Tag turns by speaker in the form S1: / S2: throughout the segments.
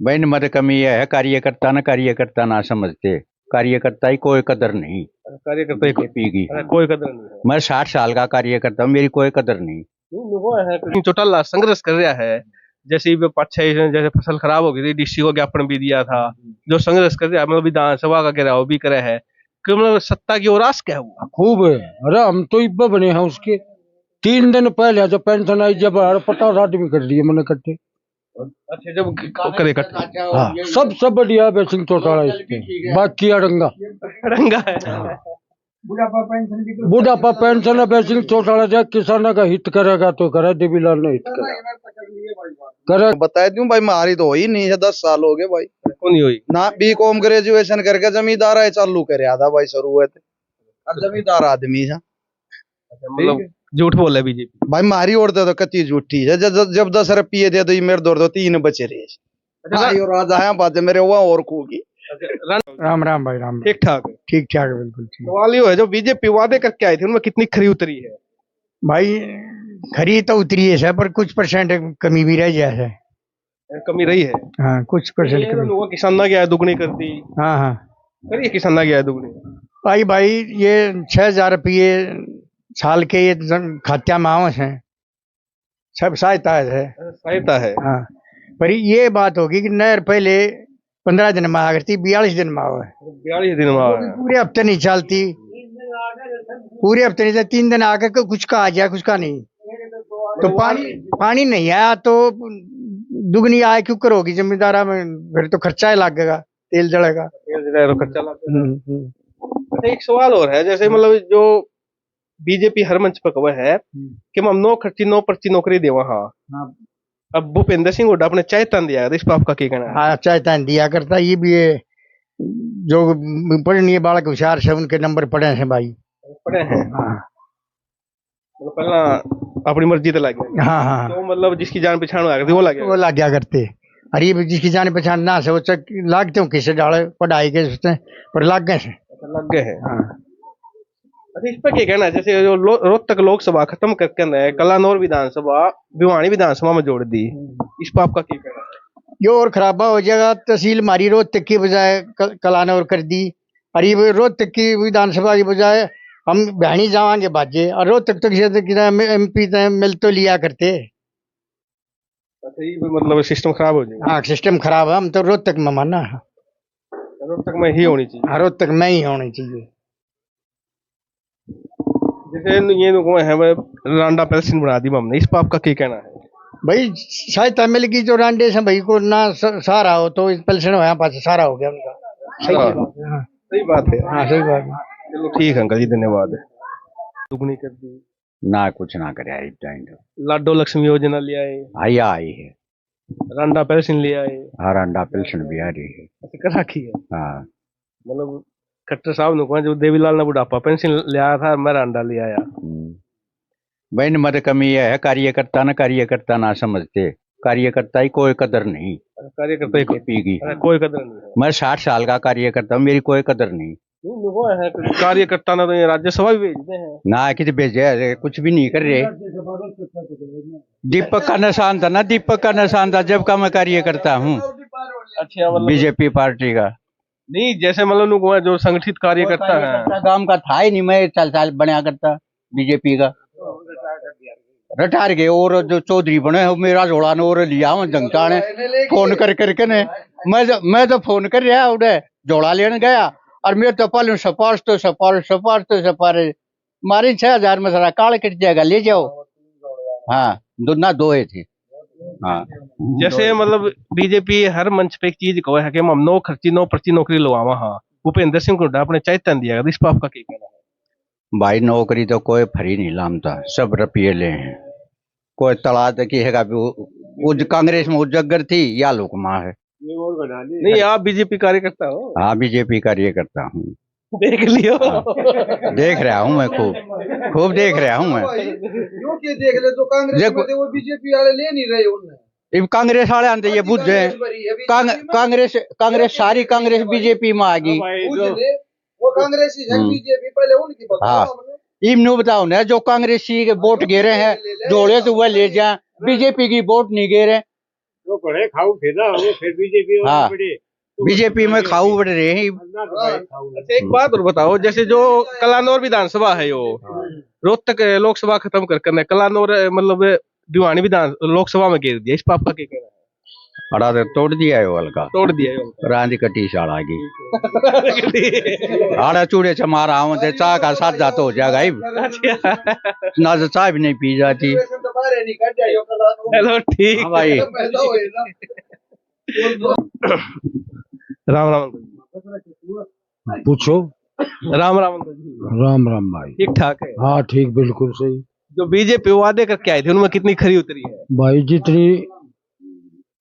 S1: बहन मत कमी यह है, कार्यकर्ता ना समझते। कार्यकर्ता ही कोई कदर नहीं।
S2: कार्यकर्ता ही
S1: बीजेपी की
S2: कोई कदर नहीं है।
S1: मैं 60 साल का कार्यकर्ता हूँ, मेरी कोई कदर नहीं।
S2: वो है कि चौटाला संघर्ष कर रहा है। जैसे भी पाछे जैसे फसल खराब हो गई थी, डीसी को ज्ञापन भी दिया था। जो संघर्ष कर रहा है, मतलब विधानसभा का घेराव भी करे है कि मतलब सत्ता की ओर आस क्या हुआ।
S3: खूब है। अरे हम तो इब्बे बने हैं उसके 3 दिन पहले जो पेंशन आई, जब 50 आदमी कर लिए मैंने इकट्ठे।
S2: अच्छा, जब करे इकट्ठे।
S3: हाँ, सबसे बढ़िया है सिंह चौटाला इसके, बाकी अड़ंगा
S2: रंगा है।
S3: बुढ़ापा पेंशन है सिंह चौटाला। जो किसानों का हित करेगा तो करे, देवीलाल ने हित करे।
S4: बता दूं भाई, हमारी तो हो ही नहीं है, 10 साल हो गए भाई।
S2: कौन नहीं हुई
S4: ना बीकॉम ग्रेजुएशन करके जमींदार है चालू कर था भाई, शुरुआत अब जमींदार आदमी है।
S2: मतलब झूठ बोला है बीजेपी।
S4: भाई मारी ओर तो कच्ची झूठी है। जब 10 रुपये दे तो ये मेरे दौड़ दो 3 बचे रहे। भाई और राजा है बात मेरे हुआ और खूगी।
S3: राम राम भाई, राम।
S2: ठीक ठाक है।
S3: ठीक ठाक है, बिल्कुल ठीक।
S2: सवाल ये है, जो बीजेपी वादे करके आई थी उनमें कितनी खरी उतरी है।
S3: भाई खरी तो उतरी है सर, पर कुछ परसेंट कमी भी रह जाए है।
S2: कमी रही है।
S3: हाँ, कुछ परसेंट कमी।
S2: लोगों किसाना की आय दुगनी कर दी।
S3: हाँ हाँ
S2: करिए किसाना की आय दुगनी।
S3: भाई ये 6,000 रुपये साल के ये खात्या में आवश है, सब सहायता है।
S2: सहायता है।
S3: हाँ, पर ये बात होगी कि नहर पहले 15 दिन में आ करती, 42 दिन में आवे।
S2: 42 दिन में
S3: पूरे हफ्ते नहीं चलती, पूरे हफ्ते नहीं चलती। 3 दिन आके कुछ का आ जाए, कुछ का नहीं। तो पानी नहीं आया तो दुगनी आय क्यों करोगी जमींदारा में, फिर तो खर्चा ही लगेगा, तेल जलेगा।
S2: खर्चा लगेगा। एक सवाल और है, जैसे मतलब जो बीजेपी हर मंच पर कहा है कि हम 9 खर्ची 9 पर्ची नौकरी दे वहां। अब भूपेंद्र सिंह हुड्डा अपने चाहता दिया, इस पर आपका क्या कहना है।
S3: हाँ, चाहता दिया करता। ये भी है जो पढ़नी है बालक होशियार से, उनके नंबर पड़े हैं भाई,
S2: पड़े हैं।
S3: हाँ
S2: मतलब पहला अपनी मर्जी तो लग गया।
S3: हाँ हाँ,
S2: तो मतलब जिसकी जान पहचान आ गई वो लग गया।
S3: वो लग गया करते। अरे ये जिसकी जान पहचान ना से वो लागते हो किसे डाले पढ़ाई के सोचते पर लग गए से।
S2: लग गए हैं।
S3: हाँ।
S2: अच्छा, इस पर क्या कहना है, जैसे जो रोहतक लोकसभा खत्म करके कलानौर विधानसभा भिवानी विधानसभा में जोड़ दी, इस पर आपका क्या कहना है।
S3: ये और खराबा हो जाएगा। तहसील मारी रोहतक की बजाय कलानौर कर दी। और ये रोहतक की विधानसभा की बजाय हम बहनी जावांगे बाजे, और रोहतक तो MP मिल तो लिया करते।
S2: अच्छा, ये मतलब सिस्टम खराब हो जाएगा।
S3: हाँ, सिस्टम खराब है। हम तो रोहतक में माना है,
S2: रोहतक में ही होनी चाहिए।
S3: हाँ, रोहतक में ही होनी चाहिए।
S2: जैसे ये लोग है रांडा पेंशन बना दी हमने, इस पर आपका क्या कहना है।
S3: भाई सहायता मिल गई जो रांडे से भाई को ना सहारा हो, तो पेंशन हो पास सारा हो गया उनका। सही बात है। हाँ,
S2: सही बात है।
S3: हाँ, सही बात है।
S2: चलो ठीक है अंकल जी, धन्यवाद। दुगनी कर दी
S1: ना कुछ ना करे आई टाइम
S2: लाडो लक्ष्मी योजना ले आए,
S1: आई है।
S2: रांडा पेंशन ले आए।
S1: हर अंडा पेंशन भी आ रही है।
S2: ऐसे कर रखी है।
S1: हाँ,
S2: मतलब खट्टर साहब ने कहा जो देवीलाल ने बुढ़ापा पेंशन ले आया था, मैं रांडा ले आया।
S1: बहन मत कमी यह है, कार्यकर्ता ना समझते। कार्यकर्ता ही कोई कदर नहीं।
S2: कार्यकर्ता ही
S1: बीजेपी की
S2: कोई कदर नहीं है।
S1: मैं 60 साल का कार्यकर्ता हूँ, मेरी कोई कदर नहीं।
S2: वो है कार्यकर्ता ने तो ये राज्यसभा भी भेजते हैं
S1: ना किसी भेजे, कुछ भी नहीं कर रहे। दीपक का निशान था ना, दीपक का निशान था जब का मैं कार्यकर्ता हूँ।
S2: अच्छा, मतलब
S1: बीजेपी पार्टी का
S2: नहीं, जैसे मतलब जो संगठित कार्यकर्ता है।
S1: काम का था ही नहीं। मैं साल बनाया करता बीजेपी का, रिटायर गए। और जो चौधरी बने मेरा जोड़ा ने और लिया हूँ जंगटा ने फोन करके ने मैं तो फोन कर रहा उन्हें जोड़ा लेने गया, और मैं तो पहले सपार मारी 6,000 में सारा काल कट जाएगा, ले जाओ। हाँ, दो थे। हाँ,
S2: जैसे मतलब बीजेपी हर मंच पे एक चीज कहो है कि हम 9 खर्ची 9 पर्ची नौकरी लवावा। हाँ, भूपेंद्र सिंह हुड्डा अपने चाहता दिया, इस पर आपका क्या कहना है।
S1: भाई नौकरी तो कोई फ्री नहीं लामता, सब रुपये ले हैं। कोई तला तक है वो कांग्रेस में उजागर थी या लुकमा है।
S2: नहीं, आप बीजेपी कार्यकर्ता हो।
S1: हाँ, बीजेपी कार्यकर्ता हूँ।
S2: देख लियो।
S1: देख रहा हूँ मैं, खूब देख रहा हूँ मैं।
S4: देख ले तो कांग्रेस में वो बीजेपी वाले ले नहीं रहे उन्हें।
S1: कांग्रेस वाले आते ये बुझ गए। कांग्रेस सारी कांग्रेस बीजेपी में आ गई।
S4: वो कांग्रेसी है, बीजेपी पहले उनकी
S1: हाँ, इमनू बताओ ना, जो कांग्रेसी के वोट गिरे हैं जोड़े तो वह ले जाए, बीजेपी की वोट नहीं गिरे
S5: तो बड़े खाऊ थे ना वो, फिर बीजेपी और
S1: हाँ।
S5: बड़े
S1: बीजेपी में खाऊ बढ़ रहे हैं।
S2: अच्छा एक बात और बताओ, जैसे जो कलानौर विधानसभा है यो रोहतक लोकसभा खत्म कर कलानौर मतलब भिवानी विधान लोकसभा में घेर दिया, इस पर आपका क्या कहना है?
S1: अड़ा तो तोड़ दिया है वो हल्का,
S2: तोड़ दिया है
S1: रांद कटी शाला की आड़ा चूड़े चमारा हूं ते चाह का साथ जाता हो जाएगा ही। ना तो चाय भी नहीं पी जाती।
S2: चलो ठीक।
S1: हाँ भाई।
S2: राम राम
S6: पूछो।
S2: राम राम अंकल जी।
S6: राम राम भाई।
S2: ठीक ठाक है।
S6: हाँ ठीक, बिल्कुल सही।
S2: जो बीजेपी वादे करके आए थे उनमें कितनी खरी उतरी है?
S6: भाई जितनी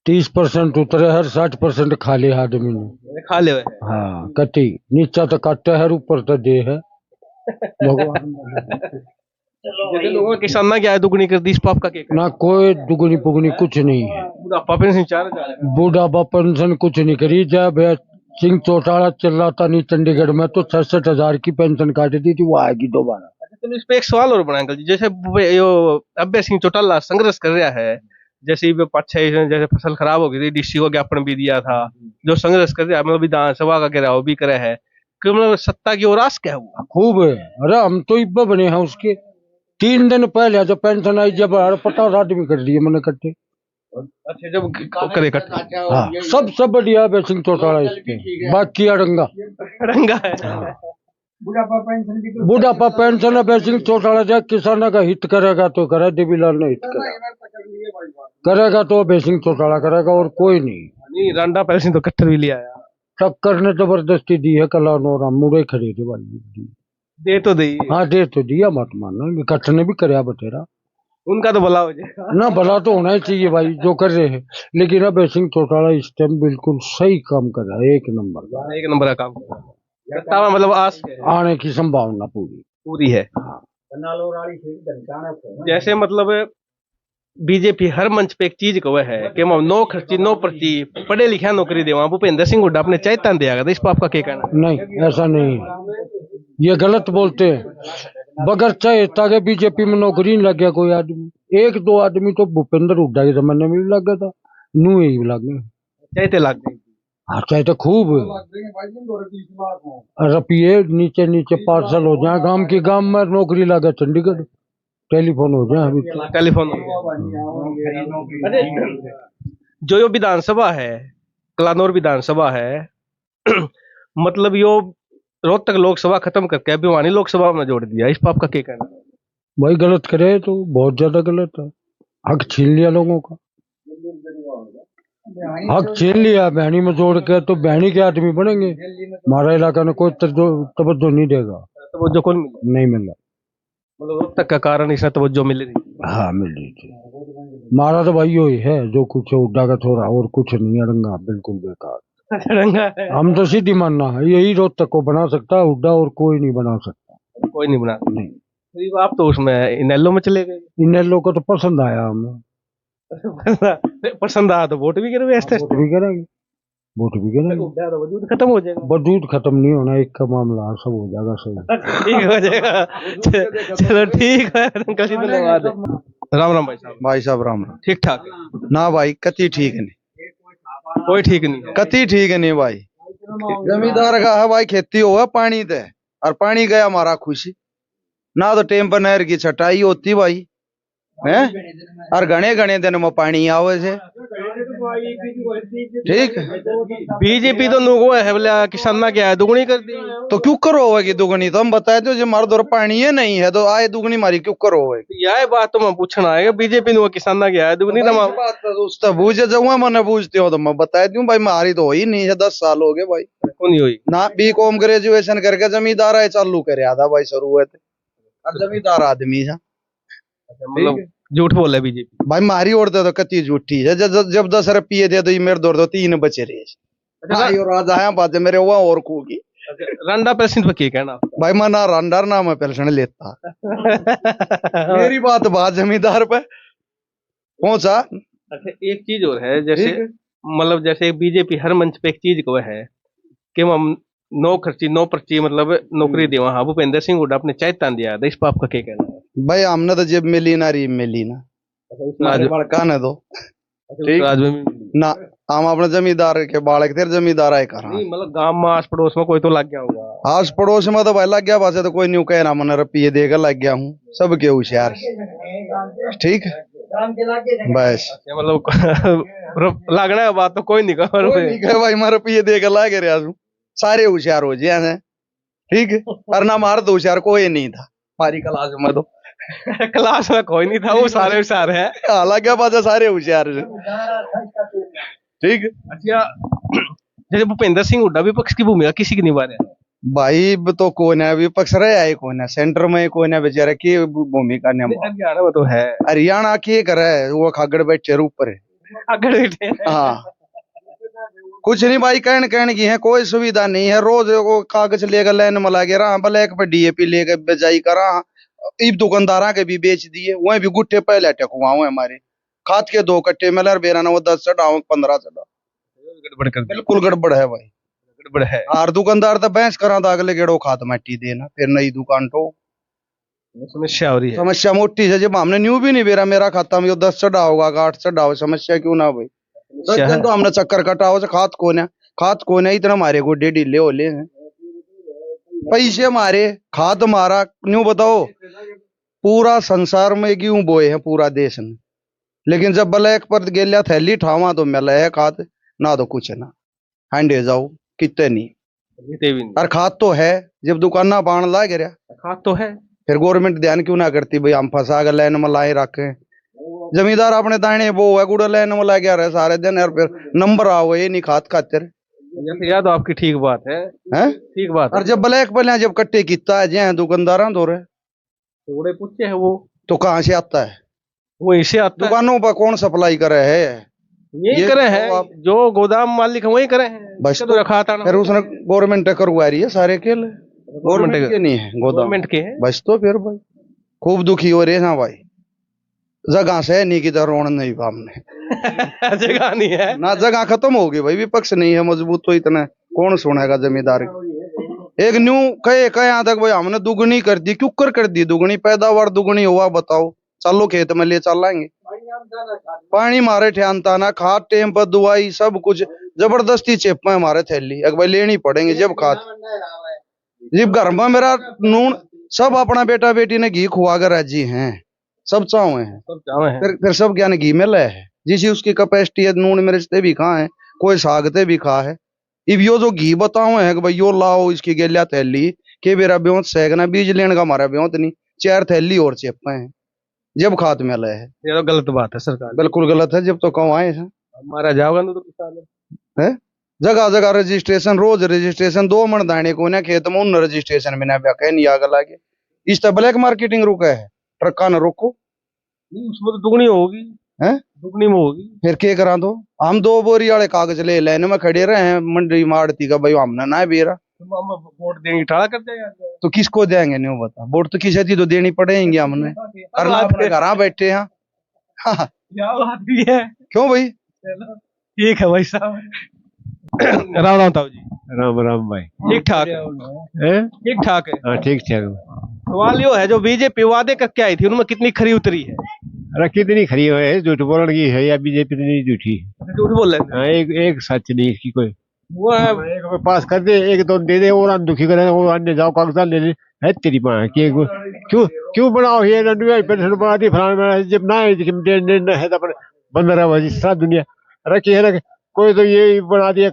S6: 30% उतरे हर 60% खाली आदमी ने।
S2: खा ले हुए हैं।
S6: हाँ कटी नीचा तो काटे हर ऊपर तो दे है भगवान।
S2: जैसे लोगों के किसाना क्या है दुगनी कर दी, इस पर आपका क्या कहना
S6: ना कोई दुगनी पुगनी कुछ नहीं है।
S2: है? बुढ़ापा पेंशन 4,000 है।
S6: बूढ़ापा पेंशन कुछ नहीं करी। जब सिंह चौटाला चल रहा था नहीं चंडीगढ़ में तो 66,000 की पेंशन काट दी थी, वो आएगी दोबारा।
S2: चलो इस पे एक सवाल और बना अंकल जी, जैसे यो अभय सिंह चौटाला संघर्ष कर रहा है, जैसे जैसे फसल खराब हो गई थी, डीसी को ज्ञापन भी दिया था, जो संघर्ष कर रहा है मतलब विधानसभा का घेराव भी करे है, कि मतलब सत्ता की ओर आस क्या हुआ?
S6: खूब है। अरे हम तो इब्बे बने हैं उसके 3 दिन पहले जब पेंशन आई, जब 50 आदमी कर दिए मैंने इकट्ठे।
S2: अच्छा जब करे इकट्ठे।
S6: हाँ सबसे बढ़िया अभय सिंह चौटाला इसके, बाकी अड़ंगा
S2: रंगा है।
S6: बुढ़ापा पेंशन अभय सिंह चौटाला जब किसानों का हित करेगा तो करे, देवीलाल ने हित करेगा तो अभय सिंह चौटाला करेगा और कोई नहीं।
S2: नहीं रांडा पैसे तो कट्टर भी ले आया।
S6: टक्कर ने जबरदस्ती दी है, कलानौर मुड़े खड़े थे भाई।
S2: दे तो दे।
S6: हाँ दे तो दिया, मत मानना, इकट्ठे ने भी कराया बतेरा।
S2: उनका तो भला हो जाएगा
S6: ना भला तो होना ही चाहिए भाई जो कर रहे हैं, लेकिन अभय सिंह चौटाला इस टाइम बिल्कुल सही काम कर रहा है, 1 नंबर का।
S2: एक नंबर का काम कर रहा है। सत्ता में मतलब आस है,
S6: आने की संभावना पूरी
S2: पूरी है। जैसे मतलब बीजेपी हर मंच पे एक चीज को है कि हम नो खर्ची नो पर्ची पढ़े लिखा नौकरी देवा, भूपेंद्र सिंह हुड्डा अपने चैतन दिया था, इस पर आपका क्या कहना है?
S6: नहीं ऐसा नहीं है, ये गलत बोलते हैं। बगैर चाहता के बीजेपी में नौकरी नहीं लग गया कोई आदमी, 1-2 आदमी तो भूपेंद्र हुड्डा के जमाने में भी लग गया था, नू ही लग गए।
S2: चाहते लग गए।
S6: हाँ चाहते खूब रुपये नीचे नीचे पार्सल हो जाए, गांव के गांव में नौकरी लगे, चंडीगढ़ टेलीफोन हो जाए अभी तो।
S2: टेलीफोन अरे जो यो विधानसभा है कलानौर विधानसभा है मतलब यो रोहतक लोकसभा खत्म करके भिवानी लोकसभा में जोड़ दिया, इस पर आपका क्या कहना है?
S6: भाई गलत करे तो बहुत ज्यादा गलत है, हक छीन लिया लोगों का, हक छीन लिया। बहनी में जोड़ के तो बहनी के आदमी बनेंगे, हमारा इलाका में कोई तवज्जो नहीं देगा।
S2: तवज्जो कौन मिला?
S6: नहीं मिला,
S2: मतलब रोहतक का कारण इसमें तवज्जो मिल रही है।
S6: हाँ मिल रही थी। हमारा तो भाई यही है जो कुछ है उड्डा का थोड़ा, और कुछ नहीं है, रंगा बिल्कुल बेकार।
S2: रंगा है।
S6: हम तो सीधी मानना है यही रोहतक को बना सकता है उड्डा, और कोई नहीं बना सकता।
S2: कोई नहीं बना।
S6: नहीं
S2: फिर आप तो उसमें इनेलो में चले गए।
S6: इन लोग को तो पसंद आया हमें।
S2: पसंद आया तो वोट भी करोगे? ऐसे
S6: वोट भी करेंगे, वोट भी करेंगे।
S2: तो वजूद खत्म हो जाएगा।
S6: वजूद खत्म नहीं होना, एक का मामला सब हो जाएगा सही।
S2: ठीक हो जाएगा। चलो ठीक है अंकल जी, धन्यवाद। राम राम भाई साहब।
S4: भाई साहब राम राम।
S2: ठीक ठाक है?
S4: ना भाई कति ठीक नहीं,
S2: कोई ठीक नहीं है।
S4: कति ठीक नहीं भाई। जमींदार का है भाई, खेती हुआ पानी दे, और पानी गया हमारा खुशी ना, तो टेम पर नहर की छटाई होती भाई है, और घने घने दिन में पानी आवे से। ठीक
S2: बीजेपी तो नुगो है बोला किसाना क्या है दुगनी कर दी,
S4: तो क्यों करो होगी दुगनी? तो हम बताए तो जो हमारे दौर पानी है नहीं है तो आए दुगनी मारी क्यों करो होगी?
S2: यह बात तो मैं पूछना है बीजेपी नुगो किसाना क्या है दुगनी ना
S4: तो बूझे जाऊंगा, मैंने पूछते हो तो मैं बता दूं भाई, मारी तो हो ही नहीं है, 10 साल हो गए भाई।
S2: कौन हुई
S4: ना B.Com ग्रेजुएशन करके जमींदार है चालू करे था भाई, शुरुआत अब जमींदार आदमी है।
S2: मतलब झूठ बोला बीजेपी
S4: भाई मारी ओढ़ते तो कति झूठी है, जब 10 रुपये दे तो मेरे दौर तो 3 बचे रहे भाई, और आज आया बात मेरे हुआ और की
S2: रंडा पेंशन पर क्या कहना?
S4: भाई मैं ना रंडार ना मैं पेंशन लेता मेरी बात जमींदार पे पहुंचा।
S2: अच्छा एक चीज और है, जैसे मतलब जैसे बीजेपी हर मंच पे एक चीज को है कि हम नो खर्ची नो पर्ची मतलब नौकरी देवा, हाँ भूपेंद्र सिंह हुड्डा अपने चैतन दिया था, इस पर आपका क्या कहना है?
S4: भाई हमने तो जब मिली ना रीम मिली ना, बड़का ने दो ठीक।
S2: राज में भी
S4: ना हम अपने जमींदार के बालक थे, जमींदार आए कर
S2: नहीं, मतलब गांव में आस पड़ोस में कोई तो लग गया होगा।
S4: आस पड़ोस में तो भाई लग गया, बस तो कोई न्यू कहना मन रुपये देकर लग गया हूँ, सबके होशियार। ठीक, बस
S2: अच्छा, मतलब लगना है बात तो कोई नहीं कर
S4: कोई नहीं कहे भाई मैं रुपये देकर ला के रहा हूँ, सारे होशियार हो जाए हैं। ठीक, और ना मार तो होशियार कोई नहीं था हमारी क्लास में तो।
S2: क्लास में कोई नहीं था, वो सारे होशियार है।
S4: लग गया बात सारे होशियार से। ठीक।
S2: अच्छा, जैसे भूपेंद्र सिंह हुड्डा विपक्ष की भूमिका किसी की निभा रहे हैं?
S4: भाई तो कौन है विपक्ष रहे है, कौन है सेंटर में, कौन है बेचारा की भूमिका निभा।
S2: हरियाणा में तो है,
S4: हरियाणा की करे वो खागड़ बैठे ऊपर है।
S2: आगे बैठे हैं।
S4: हाँ, कुछ नहीं भाई, कहने की है, कोई सुविधा नहीं है। रोज वो कागज लेकर लाइन में लगे रहा, ब्लैक पे डीएपी लेकर बेचाई करा, ईब दुकानदारा के भी बेच दिए, वह भी गुट्ठे पहले अटक हुआ हुए हमारे। खाद के 2 कट्टे में लर बेरा ना वो 10 चढ़ा 15 चढ़ा,
S2: गड़बड़ कर दी।
S4: बिल्कुल गड़बड़ है भाई,
S2: गड़बड़ है।
S4: और दुकानदार तो बैंस करा था अगले गेड़ो खाद मट्टी देना, फिर नई दुकान तो
S2: समस्या हो रही है।
S4: समस्या मोटी है। जब हमने न्यू भी नहीं बेरा, मेरा खाता में जो 10 चढ़ा होगा 8 चढ़ा हो, समस्या क्यों ना भाई। 10 दिन तो हमने चक्कर कटा हो, खाद कौन है इतना हमारे गोड्डे ढीले होले हैं, पैसे मारे खाद मारा। न्यू बताओ, पूरा संसार में क्यों बोए हैं पूरा देश में, लेकिन जब ब्लैक पर गेलिया थैली ठावा तो मिला है खाद ना, तो कुछ ना हांडे जाओ कितने नहीं।
S2: जीते भी नहीं।
S4: और खाद तो है, जब दुकाना पान ला गिरा
S2: खाद तो है,
S4: फिर गवर्नमेंट ध्यान क्यों ना करती भाई, हम फंसा कर लाइन में लाए रखे। जमींदार अपने दाने वो है गुड़ा लाइन में ला गया रहे सारे दिन, और फिर नंबर आओ ये नहीं खाद खातिर
S2: याद तो आपकी ठीक बात है,
S4: है।
S2: ठीक बात है।
S4: और जब ब्लैक पर जब कट्टे किता है जय दुकानदार दो रहे,
S2: थोड़े पूछे है वो
S4: तो कहाँ से आता है,
S2: वो इसे आता है।
S4: दुकानों पर कौन सप्लाई करे है,
S2: यही
S4: ये
S2: करे
S4: तो
S2: हैं,
S4: आप-
S2: जो गोदाम मालिक है वही करे हैं।
S4: बस
S2: तो रखा था ना,
S4: फिर उसने गवर्नमेंट करवा रही है सारे केले, गवर्नमेंट के नहीं है गोदाम,
S2: गवर्नमेंट के हैं।
S4: बस तो फिर भाई खूब दुखी हो रहे हैं भाई, जगह से नहीं किधर रोन नहीं हमने
S2: जगह नहीं है
S4: ना, जगह खत्म होगी भाई, विपक्ष नहीं है मजबूत तो इतना कौन सुनेगा जमींदार। एक न्यू कहे यहाँ तक भाई हमने दुगनी कर दी, क्यों कर दी दुगनी, पैदावार दुगनी हुआ बताओ, चलो खेत में ले चलेंगे, पानी मारे ठहनता ना, खाद टेम पर दवाई सब कुछ जबरदस्ती चेपा हमारे थैली एक भाई लेनी पड़ेंगे। जब खाद जब घर में मेरा नून सब अपना बेटा बेटी ने घी खुआ कर राजी हैं, सब चावे हैं,
S2: सब चावे हैं।
S4: फिर सब क्या घी में ले है, जिस उसकी कैपेसिटी है, नून मिर्च ते भी खा है, कोई सागते भी खा है। इब यो जो घी बताओ है कि भाई यो लाओ इसकी गेलिया थैली के मेरा ब्योत सेकना, बीज लेने का हमारा ब्योत नहीं, 4 थैली और चेपे हैं जब खाद में ले है।
S2: ये तो गलत बात है सरकार,
S4: बिल्कुल गलत है, जब तो कहूँ आए हैं
S2: हमारा जाओगा तो किसान है।
S4: जगह जगह रजिस्ट्रेशन, रोज रजिस्ट्रेशन, 2 मन दाने को ना खेत में उन रजिस्ट्रेशन में ना कह नहीं आग लागे, इस तरह ब्लैक मार्केटिंग रुका है, ट्रक्का न रोको
S2: नहीं, उसमें तो दुगनी होगी
S4: है,
S2: दुगनी में होगी।
S4: फिर क्या करा दो, हम 2 बोरी वाले कागज ले लाइन में खड़े रहे हैं मंडी मारती का भाई हमने ना बेरा,
S2: हम वोट देने की ठाड़ा करते हैं
S4: तो किसको देंगे नहीं बता, वोट तो किसी थी तो देनी पड़ेंगे हमने, करना अपने घर बैठे हैं। हाँ,
S2: क्या बात भी है।
S4: क्यों भाई,
S2: चलो ठीक है भाई साहब। राम राम ताऊ जी।
S5: राम राम भाई।
S2: ठीक ठाक
S5: हैं?
S2: ठीक ठाक है।
S5: हाँ ठीक ठाक।
S2: सवाल यो है, जो बीजेपी वादे करके आई थी उनमें कितनी खरी उतरी है?
S5: अरे कितनी खरी है, झूठ बोलने की है या बीजेपी इतनी झूठी है।
S2: झूठ बोल रहे
S5: हाँ, एक सच नहीं इसकी कोई।
S2: वो है,
S5: एक में पास कर दे, एक तो दे दे, और दुखी करे, और अन्य जाओ कागजात ले ले, है तेरी माँ की क्यों क्यों बनाओ ये पेंशन बना दी फलाना, जब ना है तो अपने बंद रहा सारा दुनिया रखी है रख, कोई तो ये बना दिया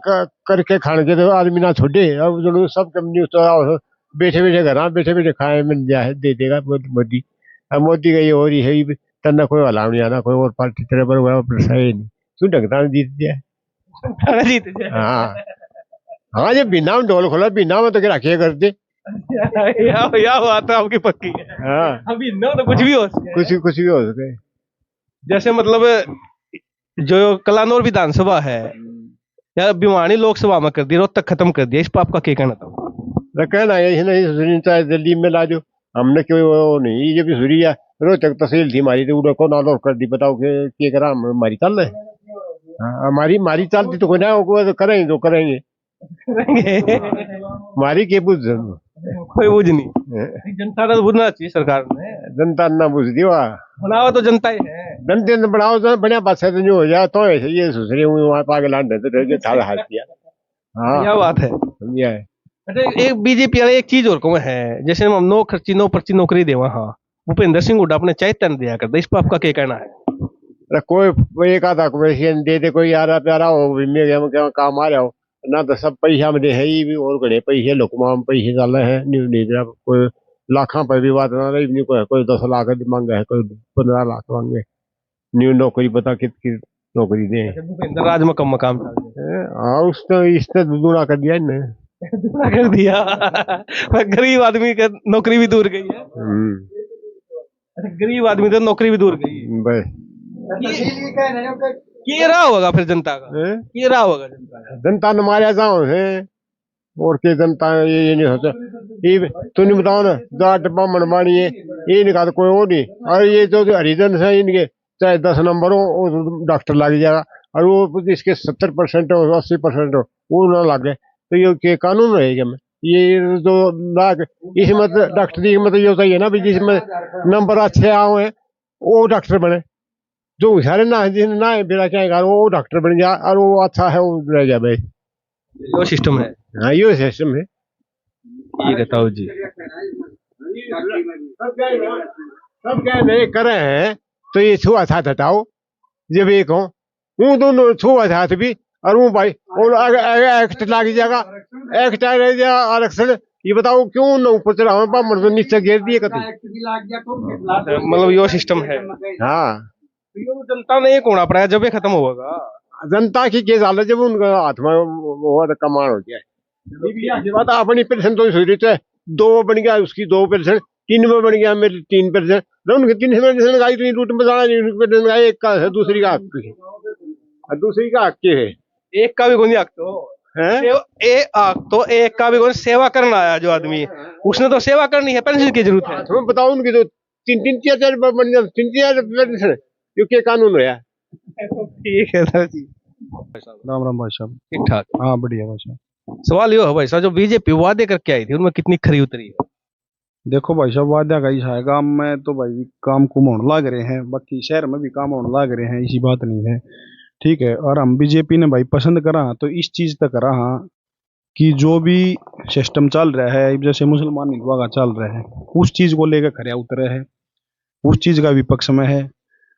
S5: करके खाने के तो आदमी ना छोड़े, अब जो सब न्यूज तो बैठे बैठे घर बैठे बैठे खाए मिल जाए दे देगा मोदी। अब मोदी का ये हो रही है तन्ना कोई हलाव नहीं आना, कोई और पार्टी तरह पर सही नहीं, क्यों ढंगता जीत जाए।
S2: जीत जाए।
S5: हाँ हाँ, जब बिना में ढोल खोला, बिना में तो क्या रखे करते।
S2: या बात है आपकी पक्की है।
S5: हाँ,
S2: अभी ना तो कुछ भी हो सके।
S5: कुछ भी हो सके।
S2: जैसे मतलब जो कलानौर विधानसभा है या भिवानी लोकसभा में कर दी, रोहतक खत्म कर दिया, इस पर आपका क्या कहना था?
S5: कहना यही नहीं चाहे दिल्ली में ला दो, हमने क्यों वो नहीं, ये भी सुरी है, रोहतक तहसील थी हमारी तो को नालौर कर दी, बताओ कि करा हमारी चल रहे। हाँ, हमारी चलती तो कोई ना, तो करेंगे तो करेंगे हमारी के बुझ
S2: कोई बुझ नहीं, जनता का तो बुझना चाहिए सरकार ने।
S5: जनता ना बुझ दिया
S2: बनावा तो जनता ही है।
S5: जनते ने बनाओ तो बढ़िया बात है, तो जो हो जाए तो ऐसे ये सुसरे हुए वहां पागल आंटे तो रह थाल हाथ किया। हाँ
S2: क्या बात है।
S5: समझिया है।
S2: अच्छा एक बीजेपी वाले एक चीज और कहूँ है, जैसे हम नो खर्ची नो पर्ची नौकरी देवा, हाँ भूपेंद्र सिंह हुड्डा अपने चैतन्य दिया करता, इस पर आपका क्या कहना है?
S5: अरे कोई एक आधा कोई दे दे, कोई यारा प्यारा हो मेरे काम आ रहा हो ना, तो सब पैसा में दे है ही भी, और घड़े पैसे लोकमा में पैसे डाले हैं न्यू नहीं दिया कोई लाखों पर भी बात ना रही, कोई 10 लाख मांगे है, कोई 15 लाख मांगे, न्यू नौकरी पता कितनी नौकरी दे।
S2: भूपेंद्र राज में कम मकाम चलते
S5: हाँ उसने इसने दुगुना कर दिया इन्हें।
S2: हैं। कर दिया। गरीब आदमी का नौकरी भी दूर गई है। गरीब आदमी तो नौकरी भी दूर गई है।
S5: बस
S2: ये रहा होगा फिर जनता का, ये रहा होगा जनता का।
S5: जनता ने मारा जाओ है, और के जनता ये नहीं होता, ये तो नहीं बताओ ना, जाट ब्राह्मण बाणी है ये नहीं कहा कोई और नहीं, और ये जो हरिजन है इनके चाहे 10 नंबर हो डॉक्टर लग जाएगा, और वो इसके 70% हो 80% हो वो ना लगे, तो ये के कानून रहेगा में ये जो लाग इसमें डॉक्टरी की मतलब ये होता है ना भी, जिसमें नंबर अच्छे आओ है वो डॉक्टर बने, जो सारे ना जिन ना बिना चाहेगा वो डॉक्टर बन जाए, और वो अच्छा है वो रह जाए भाई।
S2: जो सिस्टम है।
S5: हाँ ये सिस्टम है।
S2: ठीक है ताऊ जी।
S5: सब क्या नहीं करे हैं, तो ये छुआछूत हटाओ, जब एक हो वो दोनों छुआछूत भी, और वो भाई और एक्ट लग जाएगा, एक्ट रह जाएगा आरक्षण, ये बताओ क्यों न ऊपर चढ़ाओ ब्राह्मण तो नीचे गिर दिए कभी।
S2: मतलब यो सिस्टम है।
S5: हाँ
S2: यो जनता ने एक होना पड़ा है, जब ये खत्म होगा।
S5: जनता की केस हाल है, जब उनका हाथ में हुआ तो कमाल हो गया है। बात अपनी पेंशन तो सोच रही है, 2 बन गया उसकी 2%, 3 में बन गया मेरी 3%, उनके 3% का इतनी रूट में जाना, एक का है दूसरी का हक है, और दूसरी का हक है,
S2: एक का भी कोई हक तो एक का भी कोई सेवा करना आया जो आदमी, उसने तो सेवा करनी है, पेंशन की जरूरत है।
S5: तुम्हें बताओ उनकी तो 3-3 बन गया, 3-3 पेंशन क्योंकि कानून है।
S2: ठीक है सर जी।
S6: राम राम भाई साहब।
S2: ठीक ठाक।
S6: हाँ बढ़िया भाई साहब।
S2: सवाल यो है भाई साहब, जो बीजेपी वादे करके आई थी उनमें कितनी खरी उतरी है?
S6: देखो भाई साहब, वादा का ही है, गाँव में तो भाई काम कुम होने लग रहे हैं, बाकी शहर में भी काम होने लग रहे हैं, इसी बात नहीं है। ठीक है, और हम बीजेपी ने भाई पसंद करा तो इस चीज तक करा हाँ कि जो भी सिस्टम चल रहा है, जैसे मुसलमान हिंदुआ का चल रहा है, उस चीज को लेकर खड़े उतरे है, उस चीज का विपक्ष में है।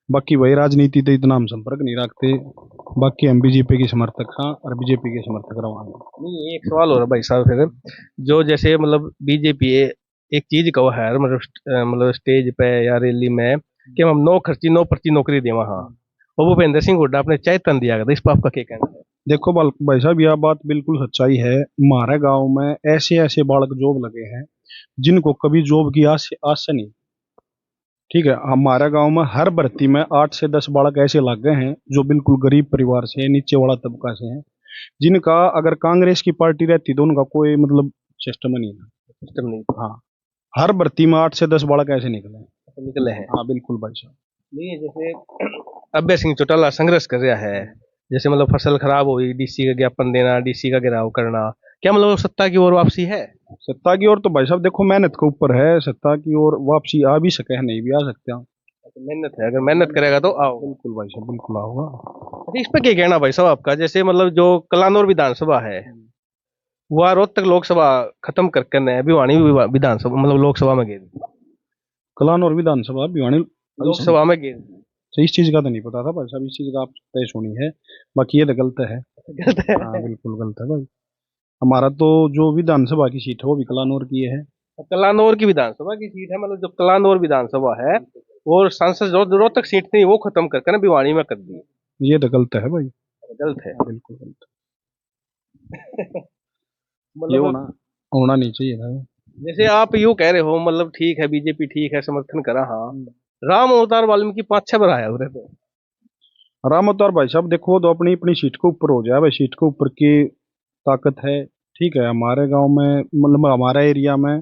S6: बाकी वही राजनीति तो इतना हम संपर्क नहीं रखते, बाकी हम बीजेपी के समर्थक हाँ और बीजेपी के समर्थक रहा।
S2: नहीं एक सवाल हो रहा भाई साहब फिर, जो जैसे मतलब बीजेपी एक चीज कहो है मतलब स्टेज पे या रैली में कि हम नो खर्ची नो पर्ची नौकरी देवा, हाँ और भूपेंद्र सिंह हुड्डा अपने चैतन्य दिया था, इस पर आपका क्या कहना है?
S6: देखो भाई साहब, यह बात बिल्कुल सच्चाई है। हमारे गांव में ऐसे ऐसे बालक जॉब लगे हैं जिनको कभी जॉब की आस से नहीं। ठीक है, हमारे गांव में हर भर्ती में 8 से 10 बालक ऐसे लग गए हैं जो बिल्कुल गरीब परिवार से, नीचे वाला तबका से हैं, जिनका अगर कांग्रेस की पार्टी रहती तो उनका कोई मतलब सिस्टम नहीं था।
S2: सिस्टम नहीं
S6: हाँ, हर भर्ती में 8 से 10 बालक ऐसे
S2: निकले हैं।
S6: हाँ बिल्कुल भाई साहब।
S2: नहीं जैसे अभय सिंह चौटाला संघर्ष कर रहा है, जैसे मतलब फसल खराब हुई, डीसी का ज्ञापन देना, डीसी का घेराव करना, क्या मतलब सत्ता की ओर वापसी है?
S6: सत्ता की ओर तो भाई साहब देखो मेहनत के ऊपर है, सत्ता की ओर वापसी आ भी सके, नहीं भी आ सकते हैं।
S2: मेहनत है, अगर मेहनत करेगा तो आओ।
S6: बिल्कुल भाई साहब, बिल्कुल आऊंगा।
S2: अच्छा, इस पे क्या कहना भाई साहब आपका? जैसे मतलब जो कलानौर विधानसभा है वह रोहतक लोकसभा खत्म करके नया भिवानी विधानसभा मतलब लोकसभा में गई,
S6: कलानौर विधानसभा भिवानी
S2: लोकसभा में गई।
S6: तो इस चीज का तो नहीं पता था भाई साहब, इस चीज का आप तय सुनी है, बाकी ये तो गलत है।
S2: गलत है।
S6: हाँ बिल्कुल गलत है भाई, हमारा तो जो विधानसभा की सीट है वो भी कलानौर की है।
S2: कलानौर की विधानसभा की सीट है, मतलब जो कलानौर विधानसभा है और सांसद रोहतक सीट थी वो खत्म करके ना भिवानी में कर दी।
S6: ये तो गलत है भाई,
S2: गलत है।
S6: बिल्कुल गलत। ये
S2: मतलब
S6: होना नहीं चाहिए था।
S2: जैसे आप यूं कह रहे हो, मतलब ठीक है बीजेपी ठीक है, समर्थन करा, हाँ राम अवतार वाल्मीकि 5-6 बार आया उधर तो।
S6: राम अवतार भाई साहब देखो तो अपनी अपनी सीट के ऊपर हो जाए भाई, सीट के ऊपर की ताकत है। ठीक है, हमारे गांव में मतलब हमारा एरिया में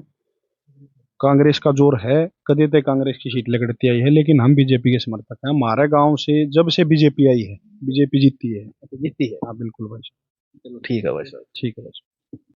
S6: कांग्रेस का जोर है, कदे तक कांग्रेस की सीट लगड़ती आई है, लेकिन हम बीजेपी के समर्थक हैं। हमारे गांव से जब से बीजेपी आई है बीजेपी जीती है।
S2: जीती है।
S6: हाँ बिल्कुल भाई साहब।
S2: चलो ठीक है भाई साहब।
S6: ठीक है भाई साहब।